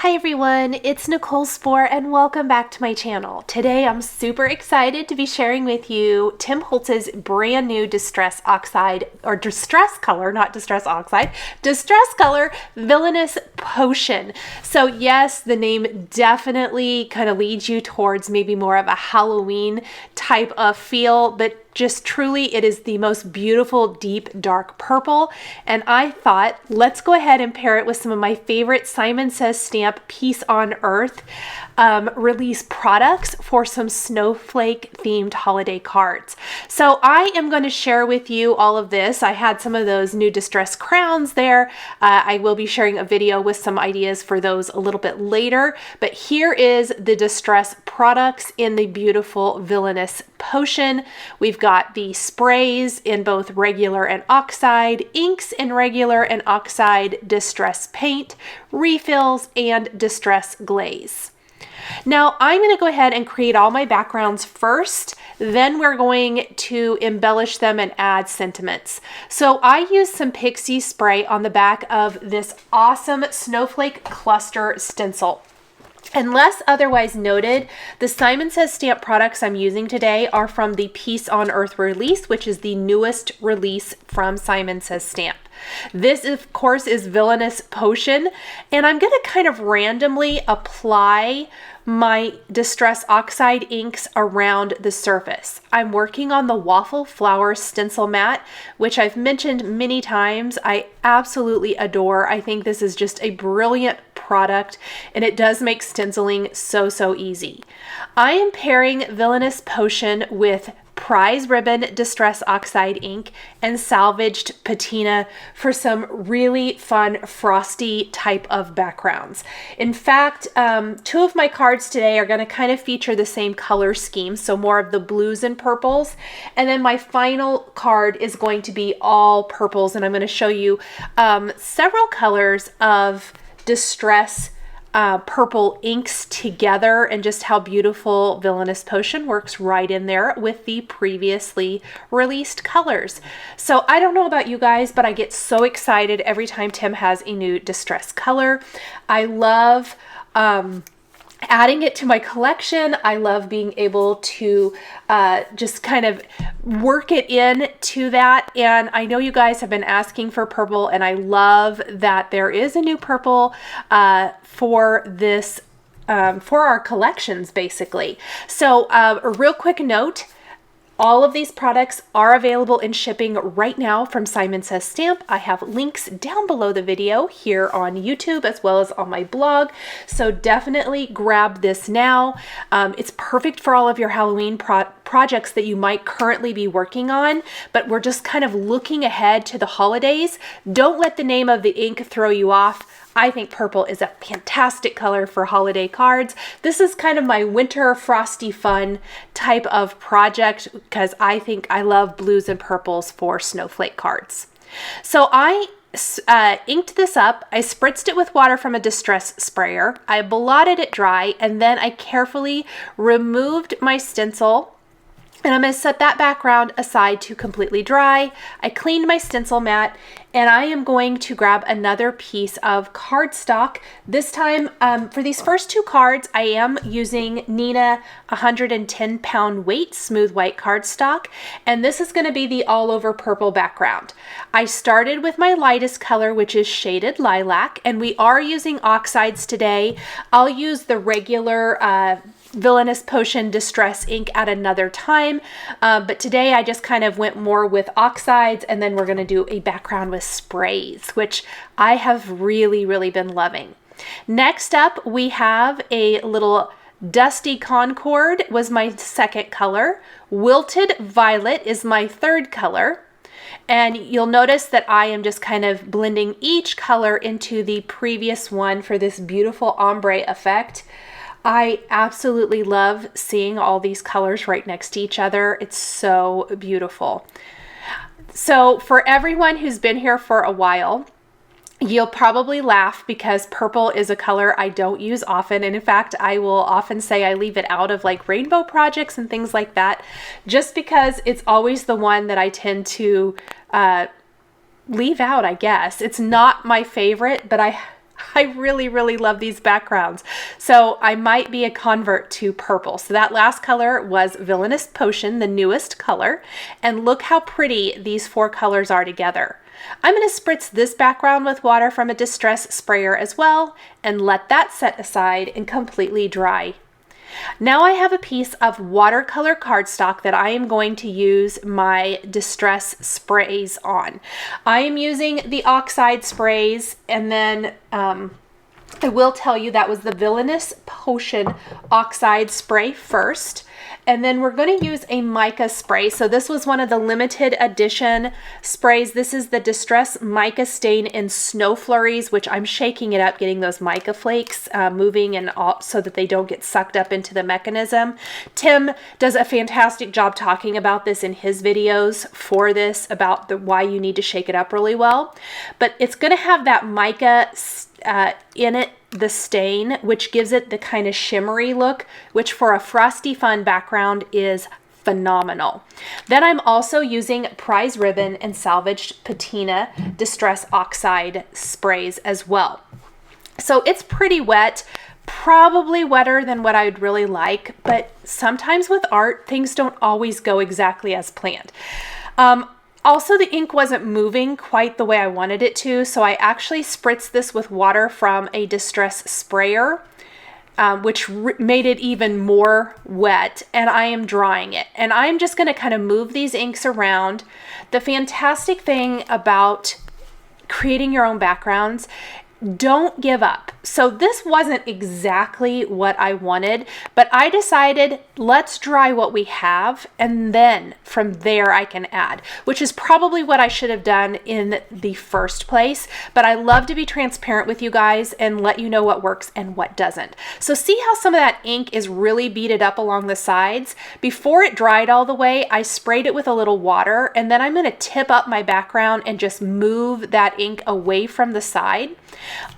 Hi everyone, it's Nicole Spohr and welcome back to my channel. Today I'm super excited to be sharing with you Tim Holtz's brand new Distress Oxide, or Distress Color, not Distress Oxide, Distress Color Villainous Potion. So yes, the name definitely kind of leads you towards maybe more of a Halloween type of feel, but just truly, it is the most beautiful, deep, dark purple. And I thought, let's go ahead and pair it with some of my favorite Simon Says Stamp Peace on Earth release products for some snowflake themed holiday cards. So I am going to share with you all of this. I had some of those new distress crowns there. I will be sharing a video with some ideas for those a little bit later. But here is the distress products in the beautiful Villainous Potion. We've got the sprays in both regular and oxide, inks in regular and oxide, distress paint, refills, and distress glaze. Now I'm going to go ahead and create all my backgrounds first, then we're going to embellish them and add sentiments. So I used some pixie spray on the back of this awesome snowflake cluster stencil. Unless otherwise noted, the Simon Says Stamp products I'm using today are from the Peace on Earth release, which is the newest release from Simon Says Stamp. This, of course, is Villainous Potion, and I'm going to kind of randomly apply my Distress Oxide inks around the surface. I'm working on the Waffle Flower stencil mat, which I've mentioned many times. I absolutely adore. I think this is just a brilliant product, and it does make stenciling so easy. I am pairing Villainous Potion with Prize Ribbon Distress Oxide ink and Salvaged Patina for some really fun frosty type of backgrounds. In fact, two of my cards today are going to kind of feature the same color scheme, so more of the blues and purples, and then my final card is going to be all purples, and I'm going to show you several colors of distress purple inks together, and just how beautiful Villainous Potion works right in there with the previously released colors. So I don't know about you guys, but I get so excited every time Tim has a new distress color. I love adding it to my collection. I love being able to just kind of work it in to that. And I know you guys have been asking for purple, and I love that there is a new purple for this, for our collections, basically. So a real quick note, all of these products are available in shipping right now from Simon Says Stamp. I have links down below the video here on YouTube as well as on my blog. So definitely grab this now. It's perfect for all of your Halloween projects that you might currently be working on, but we're just kind of looking ahead to the holidays. Don't let the name of the ink throw you off. I think purple is a fantastic color for holiday cards. This is kind of my winter frosty fun type of project because I think I love blues and purples for snowflake cards. So I inked this up. I spritzed it with water from a distress sprayer. I blotted it dry, and then I carefully removed my stencil. And I'm going to set that background aside to completely dry. I cleaned my stencil mat, and I am going to grab another piece of cardstock. This time, for these first two cards, I am using Nina 110 pound weight smooth white cardstock, and this is going to be the all over purple background. I started with my lightest color, which is shaded lilac, and we are using oxides today. I'll use the regular Villainous Potion Distress ink at another time, but today I just kind of went more with oxides, and then we're going to do a background with sprays, which I have really been loving. Next up, we have a little Dusty Concord was my second color. Wilted Violet is my third color. And you'll notice that I am just kind of blending each color into the previous one for this beautiful ombre effect. I absolutely love seeing all these colors right next to each other. It's so beautiful. So for everyone who's been here for a while, you'll probably laugh because purple is a color I don't use often. And in fact, I will often say I leave it out of like rainbow projects and things like that, just because it's always the one that I tend to leave out, I guess. It's not my favorite, but I I really, really love these backgrounds. So I might be a convert to purple. So that last color was Villainous Potion, the newest color. And look how pretty these four colors are together. I'm going to spritz this background with water from a distress sprayer as well and let that set aside and completely dry. Now I have a piece of watercolor cardstock that I am going to use my distress sprays on. I am using the Oxide sprays, and then I will tell you that was the Villainous Potion Oxide spray first. And then we're going to use a mica spray. So this was one of the limited edition sprays. This is the Distress Mica Stain in Snow Flurries, which I'm shaking it up, getting those mica flakes moving and all, so that they don't get sucked up into the mechanism. Tim does a fantastic job talking about this in his videos for this, about why you need to shake it up really well. But it's going to have that mica in it, the stain, which gives it the kind of shimmery look, which for a frosty fun background is phenomenal. Then I'm also using Prize Ribbon and Salvaged Patina Distress Oxide sprays as well. So it's pretty wet, probably wetter than what I'd really like, but sometimes with art, things don't always go exactly as planned. Also, the ink wasn't moving quite the way I wanted it to, so I actually spritzed this with water from a distress sprayer, which made it even more wet, and I am drying it. And I'm just going to kind of move these inks around. The fantastic thing about creating your own backgrounds, don't give up. So this wasn't exactly what I wanted, but I decided let's dry what we have, and then from there I can add, which is probably what I should have done in the first place. But I love to be transparent with you guys and let you know what works and what doesn't. So see how some of that ink is really beaded up along the sides? Before it dried all the way, I sprayed it with a little water, and then I'm going to tip up my background and just move that ink away from the side.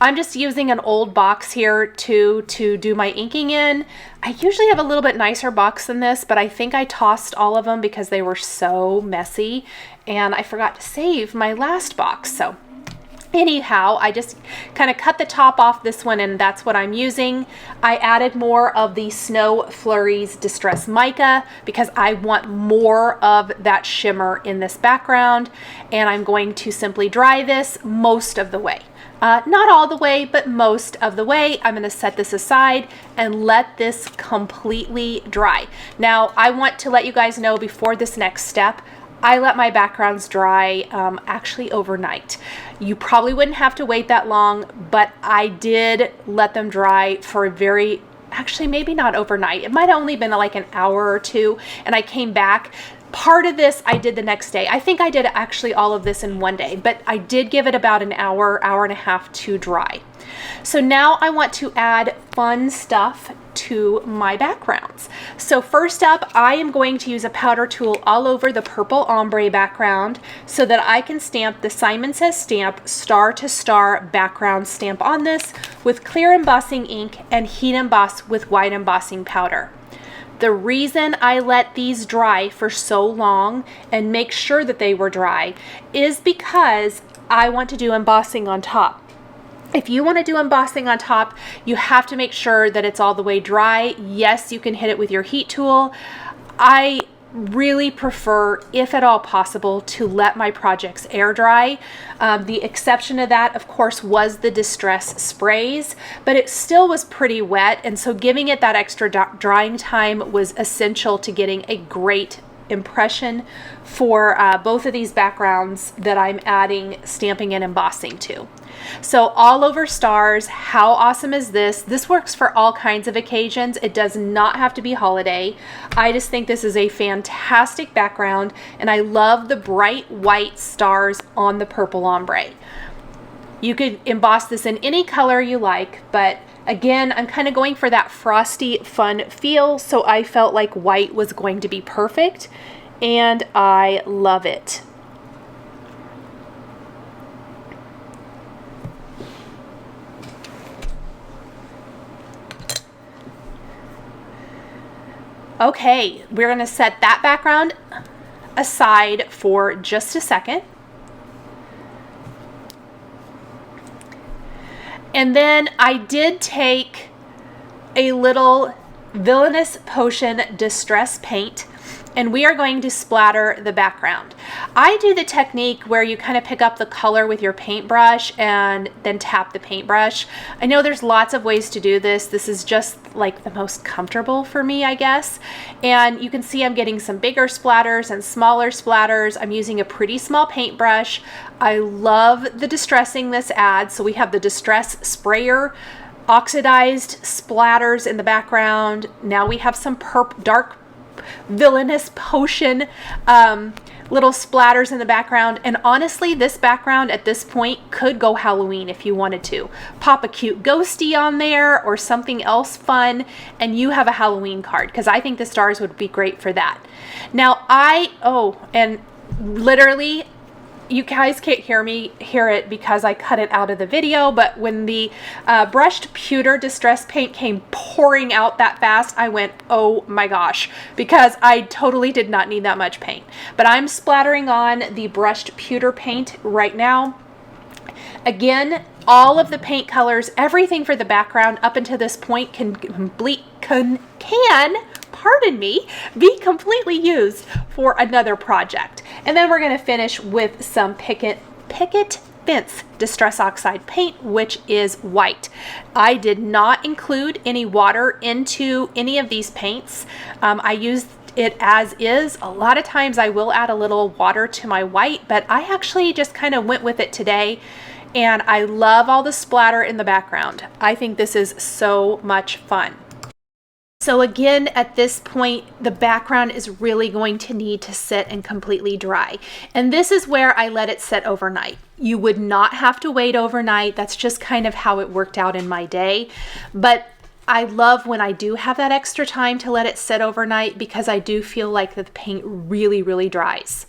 I'm just using an old box here to do my inking in. I usually have a little bit nicer box than this, but I think I tossed all of them because they were so messy, and I forgot to save my last box. So anyhow, I just kind of cut the top off this one, and that's what I'm using. I added more of the Snow Flurries Distress Mica because I want more of that shimmer in this background, and I'm going to simply dry this most of the way. Not all the way, but most of the way. I'm going to set this aside and let this completely dry. Now, I want to let you guys know before this next step, I let my backgrounds dry actually overnight. You probably wouldn't have to wait that long, but I did let them dry for actually maybe not overnight. It might have only been like an hour or two, and I came back. Part of this I did the next day. I think I did actually all of this in one day, but I did give it about an hour, hour and a half to dry. So now I want to add fun stuff to my backgrounds. So first up, I am going to use a powder tool all over the purple ombre background so that I can stamp the Simon Says Stamp Star to Star background stamp on this with clear embossing ink and heat emboss with white embossing powder. The reason I let these dry for so long and make sure that they were dry is because I want to do embossing on top. If you want to do embossing on top, you have to make sure that it's all the way dry. Yes, you can hit it with your heat tool. I really prefer, if at all possible, to let my projects air dry. The exception to that, of course, was the distress sprays, but it still was pretty wet, and so giving it that extra drying time was essential to getting a great impression for both of these backgrounds that I'm adding stamping and embossing to. So all over stars, how awesome is this? This works for all kinds of occasions. It does not have to be holiday. I just think this is a fantastic background, and I love the bright white stars on the purple ombre. You could emboss this in any color you like, but again, I'm kind of going for that frosty, fun feel, so I felt like white was going to be perfect, and I love it. Okay, we're going to set that background aside for just a second. And then I did take a little Villainous Potion Distress paint, and we are going to splatter the background. I do the technique where you kind of pick up the color with your paintbrush and then tap the paintbrush. I know there's lots of ways to do this. This is just like the most comfortable for me, I guess. And you can see I'm getting some bigger splatters and smaller splatters. I'm using a pretty small paintbrush. I love the distressing this adds. So we have the distress sprayer, oxidized splatters in the background. Now we have some dark Villainous Potion little splatters in the background. And honestly, this background at this point could go Halloween if you wanted to. Pop a cute ghosty on there or something else fun, and you have a Halloween card, because I think the stars would be great for that. Now and literally, you guys can't hear it because I cut it out of the video, but when the brushed pewter distress paint came pouring out that fast, I went, oh my gosh, because I totally did not need that much paint. But I'm splattering on the brushed pewter paint right now. Again, all of the paint colors, everything for the background up until this point can pardon me, be completely used for another project. And then we're going to finish with some Picket Fence Distress Oxide paint, which is white. I did not include any water into any of these paints. I used it as is. A lot of times I will add a little water to my white, but I actually just kind of went with it today. And I love all the splatter in the background. I think this is so much fun. So again, at this point, the background is really going to need to sit and completely dry. And this is where I let it sit overnight. You would not have to wait overnight. That's just kind of how it worked out in my day. But I love when I do have that extra time to let it sit overnight, because I do feel like the paint really, really dries.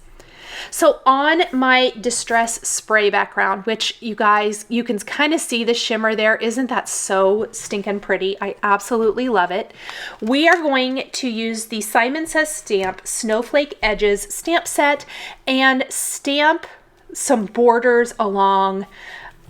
So on my distress spray background, which you guys, you can kind of see the shimmer there. Isn't that so stinking pretty? I absolutely love it. We are going to use the Simon Says Stamp Snowflake Edges stamp set and stamp some borders along.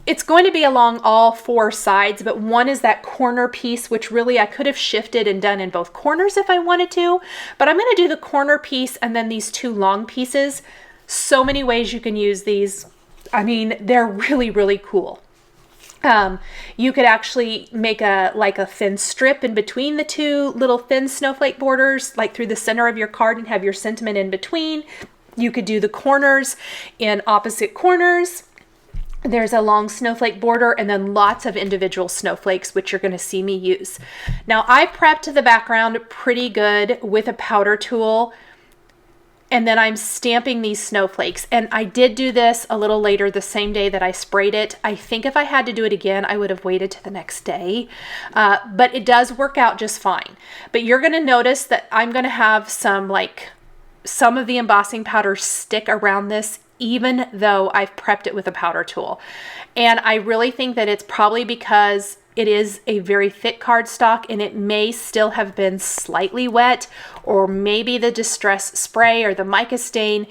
It's going to be along all four sides, but one is that corner piece, which really I could have shifted and done in both corners if I wanted to, but I'm going to do the corner piece and then these two long pieces. So many ways you can use these. I mean, they're really, really cool. You could actually make like a thin strip in between the two little thin snowflake borders, like through the center of your card, and have your sentiment in between. You could do the corners in opposite corners. There's a long snowflake border and then lots of individual snowflakes, which you're going to see me use. Now, I prepped the background pretty good with a powder tool, and then I'm stamping these snowflakes. And I did do this a little later, the same day that I sprayed it. I think if I had to do it again, I would have waited to the next day. But it does work out just fine. But you're going to notice that I'm going to have some of the embossing powder stick around this, even though I've prepped it with a powder tool. And I really think that it's probably because it is a very thick cardstock and it may still have been slightly wet, or maybe the distress spray or the mica stain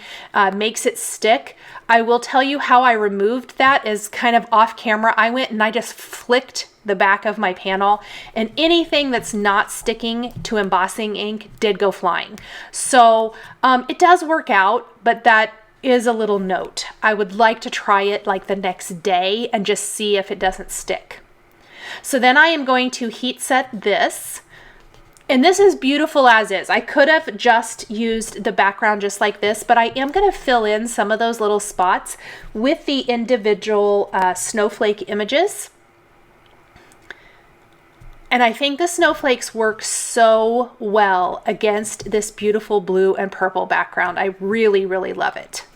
makes it stick. I will tell you how I removed that is kind of off camera. I went and I just flicked the back of my panel, and anything that's not sticking to embossing ink did go flying. So it does work out, but that is a little note. I would like to try it like the next day and just see if it doesn't stick. So then I am going to heat set this, and this is beautiful as is. I could have just used the background just like this, but I am going to fill in some of those little spots with the individual snowflake images. And I think the snowflakes work so well against this beautiful blue and purple background. I really, really love it.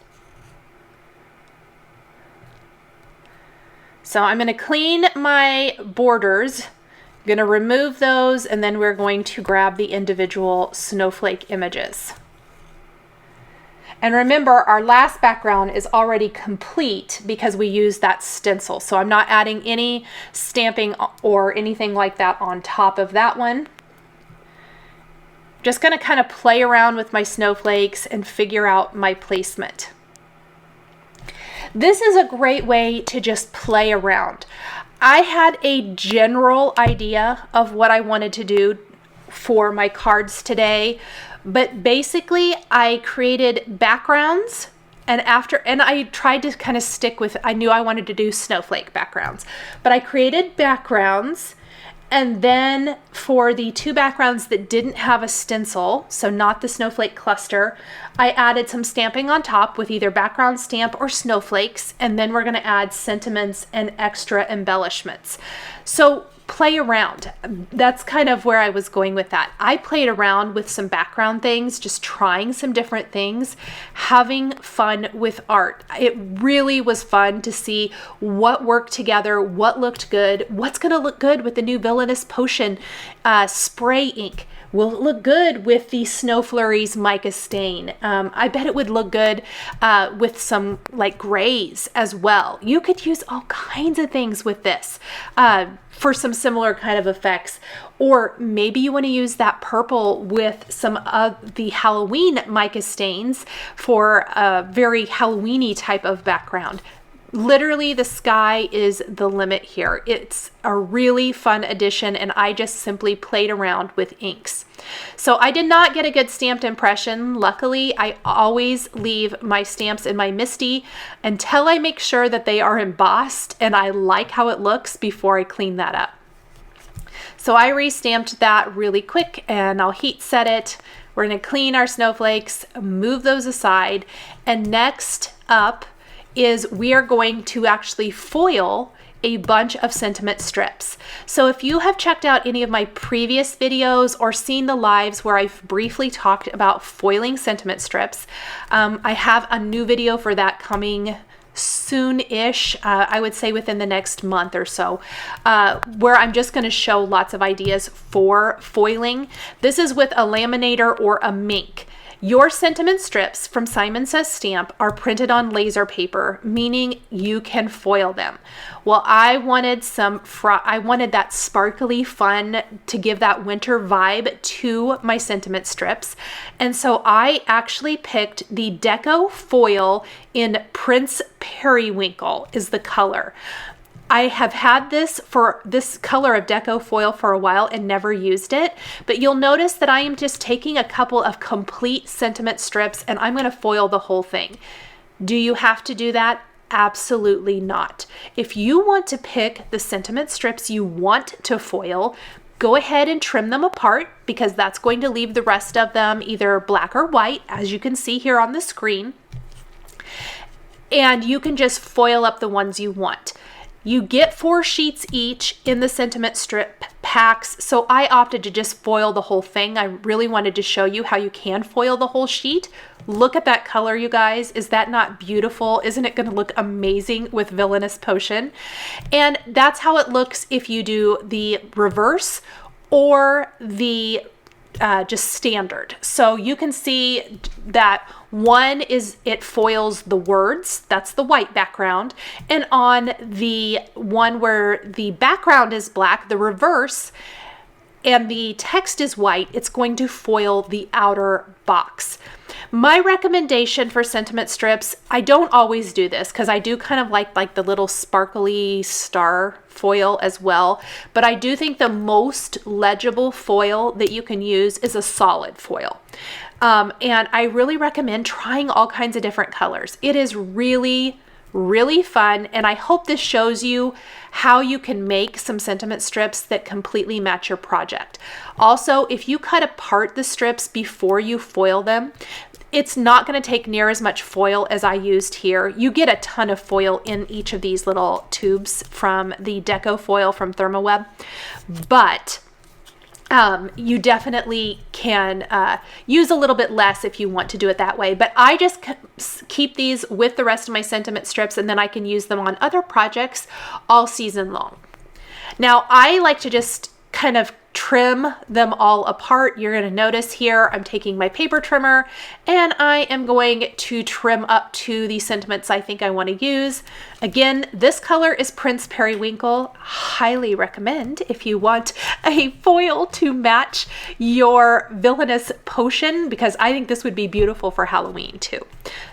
So I'm going to clean my borders, I'm going to remove those, and then we're going to grab the individual snowflake images. And remember, our last background is already complete because we used that stencil. So I'm not adding any stamping or anything like that on top of that one. Just going to kind of play around with my snowflakes and figure out my placement. This is a great way to just play around. I had a general idea of what I wanted to do for my cards today, but basically I created backgrounds, and I tried to kind of stick with, I knew I wanted to do snowflake backgrounds, but I created backgrounds. And then for the two backgrounds that didn't have a stencil, so not the snowflake cluster, I added some stamping on top with either background stamp or snowflakes. And then we're going to add sentiments and extra embellishments. So play around. That's kind of where I was going with that. I played around with some background things, just trying some different things, having fun with art. It really was fun to see what worked together, what looked good, what's going to look good with the new Villainous Potion spray ink. Will it look good with the Snow Flurries mica stain? I bet it would look good with some like grays as well. You could use all kinds of things with this for some similar kind of effects. Or maybe you want to use that purple with some of the Halloween mica stains for a very Halloween-y type of background. Literally, the sky is the limit here. It's a really fun addition, and I just simply played around with inks. So I did not get a good stamped impression. Luckily, I always leave my stamps in my MISTI until I make sure that they are embossed and I like how it looks before I clean that up. So I restamped that really quick, and I'll heat set it. We're going to clean our snowflakes, move those aside, and next up is we are going to actually foil a bunch of sentiment strips. So if you have checked out any of my previous videos or seen the lives where I've briefly talked about foiling sentiment strips, I have a new video for that coming soon-ish, I would say within the next month or so, where I'm just going to show lots of ideas for foiling. This is with a laminator or a mink. Your sentiment strips from Simon Says Stamp are printed on laser paper, meaning you can foil them. Well, I wanted that sparkly fun to give that winter vibe to my sentiment strips. And so I actually picked the Deco Foil in Prince Periwinkle is the color. I have had this color of Deco Foil for a while and never used it, but you'll notice that I am just taking a couple of complete sentiment strips and I'm going to foil the whole thing. Do you have to do that? Absolutely not. If you want to pick the sentiment strips you want to foil, go ahead and trim them apart because that's going to leave the rest of them either black or white, as you can see here on the screen. And you can just foil up the ones you want. You get 4 sheets each in the sentiment strip packs, so I opted to just foil the whole thing. I really wanted to show you how you can foil the whole sheet. Look at that color, you guys. Is that not beautiful? Isn't it going to look amazing with Villainous Potion? And that's how it looks if you do the reverse or the just standard. So you can see that one is it foils the words, that's the white background, and on the one where the background is black, the reverse, and the text is white, it's going to foil the outer box. My recommendation for sentiment strips, I don't always do this because I do kind of like the little sparkly star foil as well, but I do think the most legible foil that you can use is a solid foil. And I really recommend trying all kinds of different colors. It is really, really fun, and I hope this shows you how you can make some sentiment strips that completely match your project. Also, if you cut apart the strips before you foil them, it's not going to take near as much foil as I used here. You get a ton of foil in each of these little tubes from the Deco Foil from ThermoWeb, but you definitely can use a little bit less if you want to do it that way. But I just keep these with the rest of my sentiment strips, and then I can use them on other projects all season long. Now, I like to just kind of trim them all apart. You're going to notice here I'm taking my paper trimmer and I am going to trim up to the sentiments I think I want to use. Again, this color is Prince Periwinkle. Highly recommend if you want a foil to match your Villainous Potion, because I think this would be beautiful for Halloween too.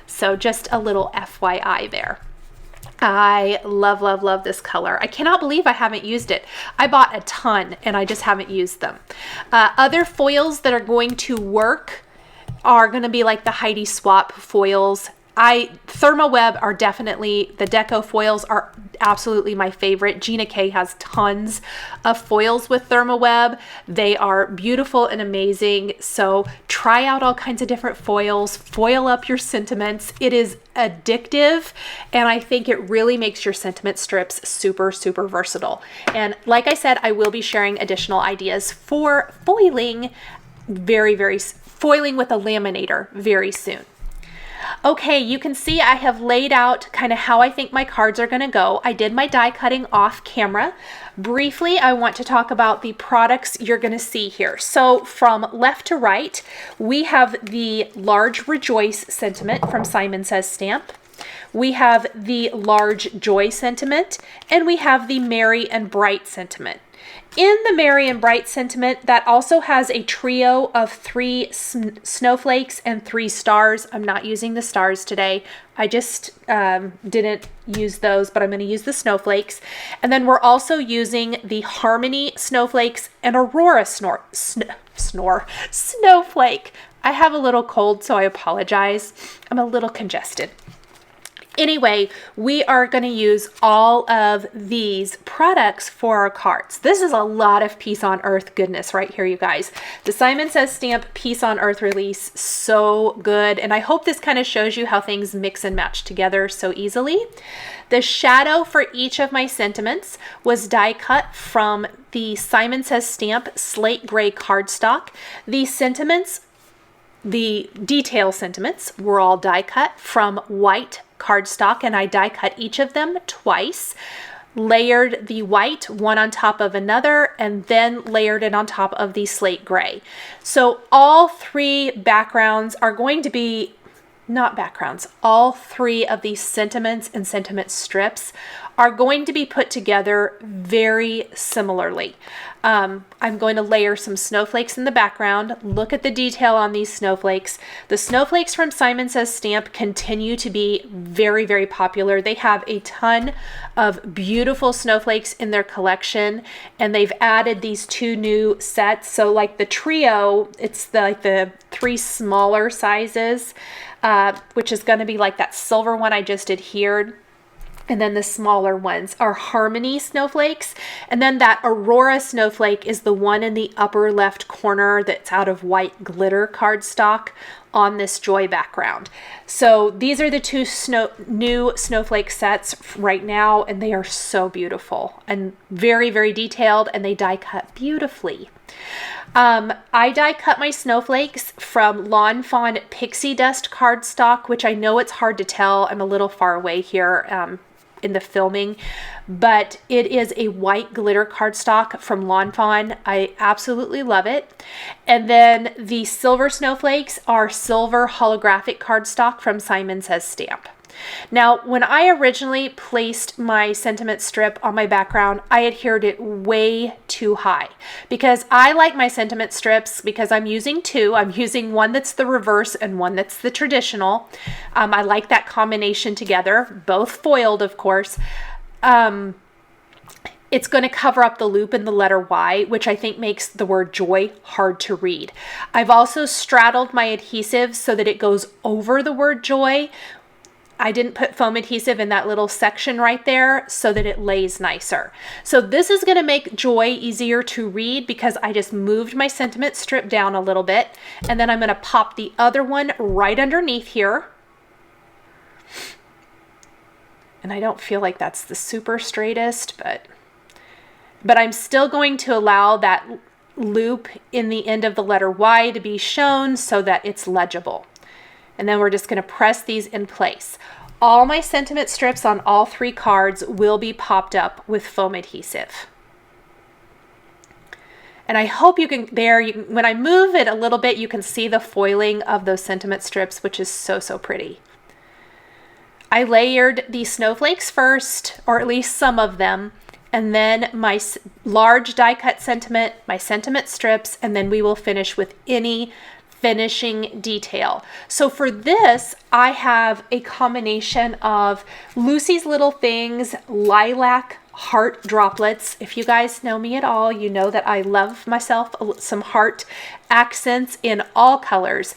So just a little FYI there. I love, love, love this color. I cannot believe I haven't used it. I bought a ton and I just haven't used them. Other foils that are going to work are going to be like the Heidi Swap foils. ThermoWeb are definitely, the deco foils are absolutely my favorite. Gina K has tons of foils with ThermoWeb. They are beautiful and amazing. So try out all kinds of different foils, foil up your sentiments. It is addictive, and I think it really makes your sentiment strips super, super versatile. And like I said, I will be sharing additional ideas for foiling foiling with a laminator very soon. Okay, you can see I have laid out kind of how I think my cards are going to go. I did my die cutting off camera. Briefly, I want to talk about the products you're going to see here. So from left to right, we have the large Rejoice sentiment from Simon Says Stamp. We have the large Joy sentiment, and we have the Merry and Bright sentiment. In the Merry and Bright sentiment, that also has a trio of 3 snowflakes and 3 stars. I'm not using the stars today. I just didn't use those, but I'm going to use the snowflakes. And then we're also using the Harmony snowflakes and Aurora snowflake. I have a little cold, so I apologize. I'm a little congested. Anyway, we are going to use all of these products for our cards. This is a lot of Peace on Earth goodness right here, you guys. The Simon Says Stamp Peace on Earth release, so good. And I hope this kind of shows you how things mix and match together so easily. The shadow for each of my sentiments was die cut from the Simon Says Stamp Slate Gray cardstock. The sentiments, the detail sentiments, were all die cut from white cardstock, and I die cut each of them twice, layered the white one on top of another, and then layered it on top of the slate gray. So all 3 backgrounds are going to be, not backgrounds, all 3 of these sentiments and sentiment strips are going to be put together very similarly. I'm going to layer some snowflakes in the background. Look at the detail on these snowflakes. The snowflakes from Simon Says Stamp continue to be very, very popular. They have a ton of beautiful snowflakes in their collection, and they've added these 2 new sets. So like the trio, it's like the 3 smaller sizes, which is going to be like that silver one I just adhered. And then the smaller ones are Harmony snowflakes. And then that Aurora snowflake is the one in the upper left corner that's out of white glitter cardstock on this Joy background. So these are the 2 new snowflake sets right now, and they are so beautiful and very, very detailed, and they die cut beautifully. I die cut my snowflakes from Lawn Fawn Pixie Dust cardstock, which I know it's hard to tell. I'm a little far away here in the filming, but it is a white glitter cardstock from Lawn Fawn. I absolutely love it. And then the silver snowflakes are silver holographic cardstock from Simon Says Stamp. Now, when I originally placed my sentiment strip on my background, I adhered it way too high because I like my sentiment strips because I'm using 2. I'm using one that's the reverse and one that's the traditional. I like that combination together, both foiled, of course. It's going to cover up the loop in the letter Y, which I think makes the word joy hard to read. I've also straddled my adhesive so that it goes over the word joy. I didn't put foam adhesive in that little section right there so that it lays nicer. So this is going to make joy easier to read because I just moved my sentiment strip down a little bit, and then I'm going to pop the other one right underneath here. And I don't feel like that's the super straightest, but I'm still going to allow that loop in the end of the letter Y to be shown so that it's legible. And then we're just going to press these in place. All my sentiment strips on all 3 cards will be popped up with foam adhesive. And I hope you can, when I move it a little bit, you can see the foiling of those sentiment strips, which is so, so pretty. I layered the snowflakes first, or at least some of them, and then my large die cut sentiment, my sentiment strips, and then we will finish with any finishing detail. So for this, I have a combination of Lucy's Little Things lilac heart droplets. If you guys know me at all, you know that I love myself some heart accents in all colors.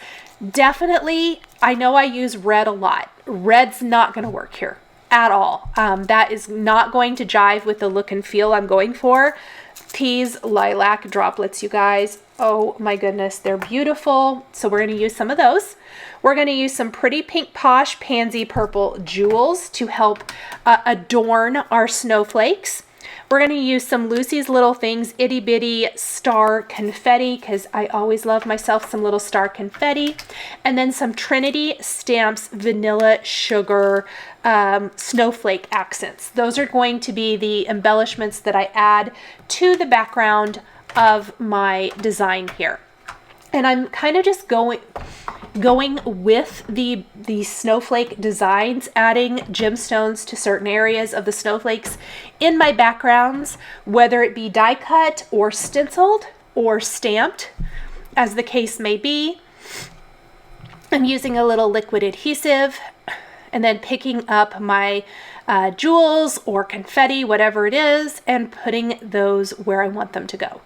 Definitely, I know I use red a lot. Red's not going to work here at all. That is not going to jive with the look and feel I'm going for. These lilac droplets, you guys, oh my goodness, they're beautiful. So we're going to use some of those. We're going to use some Pretty Pink Posh Pansy Purple Jewels to help adorn our snowflakes. We're going to use some Lucy's Little Things Itty Bitty Star Confetti, because I always love myself some little star confetti. And then some Trinity Stamps Vanilla Sugar Snowflake Accents. Those are going to be the embellishments that I add to the background of my design here. And I'm kind of just going with the snowflake designs, adding gemstones to certain areas of the snowflakes in my backgrounds, whether it be die cut or stenciled or stamped, as the case may be. I'm using a little liquid adhesive and then picking up my jewels or confetti, whatever it is, and putting those where I want them to go.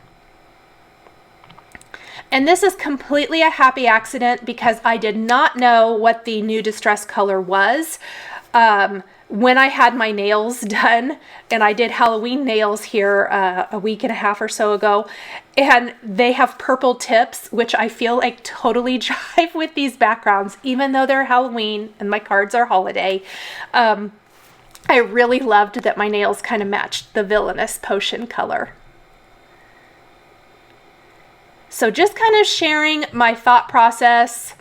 And this is completely a happy accident because I did not know what the new distress color was when I had my nails done. And I did Halloween nails here a week and a half or so ago. And they have purple tips, which I feel like totally jive with these backgrounds, even though they're Halloween and my cards are holiday. I really loved that my nails kind of matched the Villainous potion color. So just kind of sharing my thought process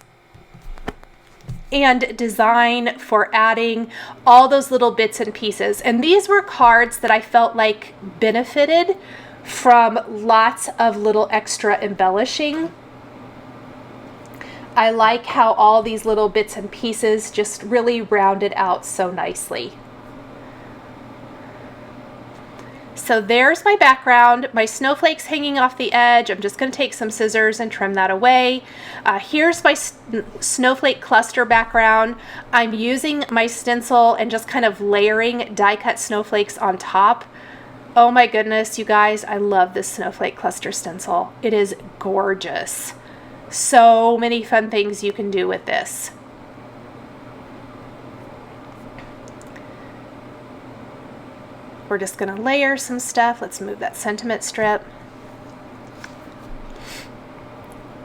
and design for adding all those little bits and pieces. And these were cards that I felt like benefited from lots of little extra embellishing. I like how all these little bits and pieces just really rounded out so nicely. So there's my background, my snowflakes hanging off the edge. I'm just going to take some scissors and trim that away. Here's my snowflake cluster background. I'm using my stencil and just kind of layering die cut snowflakes on top. Oh my goodness, you guys, I love this snowflake cluster stencil. It is gorgeous. So many fun things you can do with this. We're just going to layer some stuff. Let's move that sentiment strip.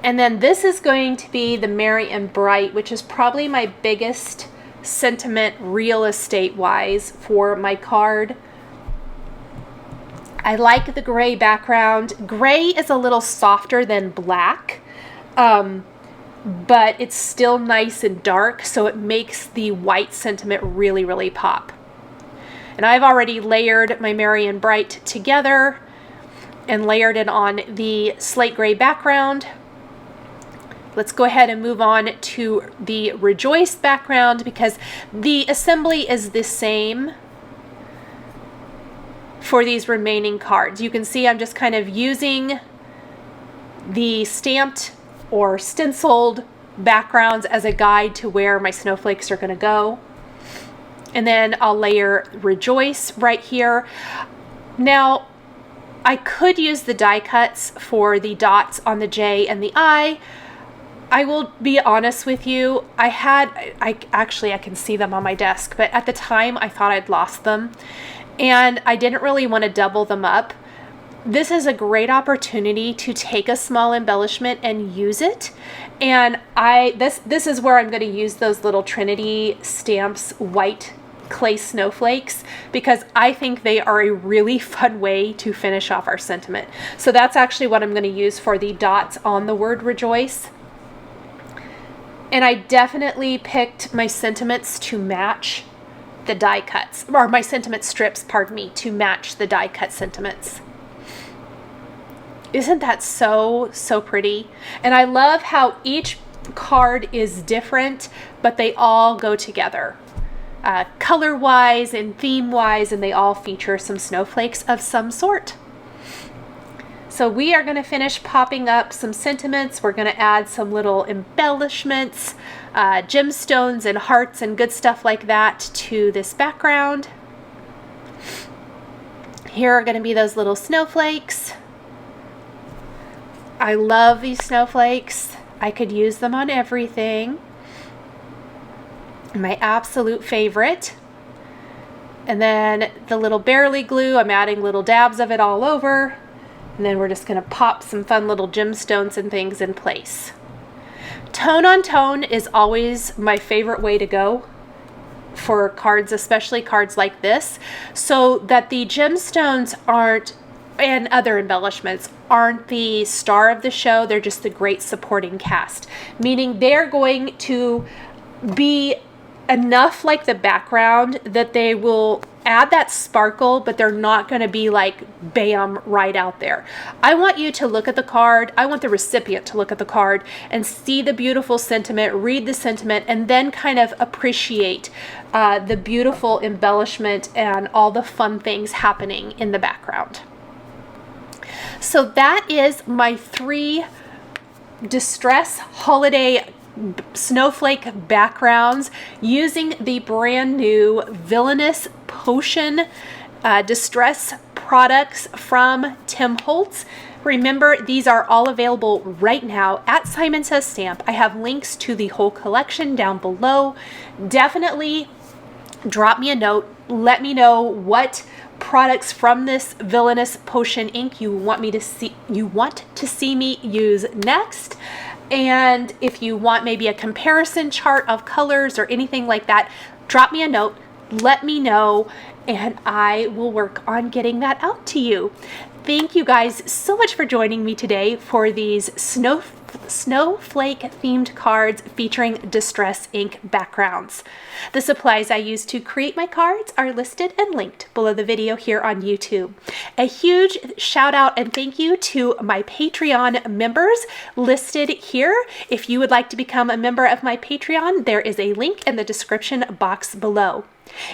And then this is going to be the Merry and Bright, which is probably my biggest sentiment real estate wise for my card. I like the gray background. Gray is a little softer than black, but it's still nice and dark, so it makes the white sentiment really, really pop. And I've already layered my Merry and Bright together and layered it on the slate gray background. Let's go ahead and move on to the Rejoice background because the assembly is the same for these remaining cards. You can see I'm just kind of using the stamped or stenciled backgrounds as a guide to where my snowflakes are going to go. And then I'll layer Rejoice right here. Now, I could use the die cuts for the dots on the J and the I. I will be honest with you, I can see them on my desk, but at the time I thought I'd lost them and I didn't really want to double them up. This is a great opportunity to take a small embellishment and use it. And this is where I'm going to use those little Trinity Stamps white clay snowflakes because I think they are a really fun way to finish off our sentiment. So that's actually what I'm going to use for the dots on the word Rejoice. And I definitely picked my sentiments to match the die cuts, or my sentiment strips, pardon me, to match the die cut sentiments. Isn't that so pretty? And I love how each card is different, but they all go together. Color-wise and theme-wise, and they all feature some snowflakes of some sort. So we are going to finish popping up some sentiments. We're going to add some little embellishments, gemstones and hearts and good stuff like that to this background. Here are going to be those little snowflakes. I love these snowflakes. I could use them on everything. My absolute favorite. And then the little barely glue, I'm adding little dabs of it all over. And then we're just going to pop some fun little gemstones and things in place. Tone on tone is always my favorite way to go for cards, especially cards like this, so that the gemstones aren't, and other embellishments aren't the star of the show. They're just the great supporting cast, meaning they're going to be enough like the background that they will add that sparkle, but they're not going to be like bam right out there. I want you to look at the card. I want the recipient to look at the card and see the beautiful sentiment, read the sentiment, and then kind of appreciate the beautiful embellishment and all the fun things happening in the background. So that is my 3 distress holiday snowflake backgrounds using the brand new Villainous Potion distress products from Tim Holtz. Remember, these are all available right now at Simon Says Stamp. I have links to the whole collection down below. Definitely drop me a note. Let me know what products from this Villainous Potion ink you want to see me use next. And if you want maybe a comparison chart of colors or anything like that, drop me a note, let me know, and I will work on getting that out to you. Thank you guys so much for joining me today for these snowflake themed cards featuring distress ink backgrounds. The supplies I use to create my cards are listed and linked below the video here on YouTube. A huge shout out and thank you to my Patreon members listed here. If you would like to become a member of my Patreon, there is a link in the description box below.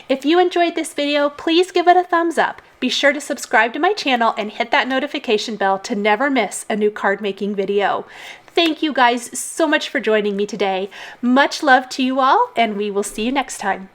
If you enjoyed this video, please give it a thumbs up. Be sure to subscribe to my channel and hit that notification bell to never miss a new card making video. Thank you guys so much for joining me today. Much love to you all, and we will see you next time.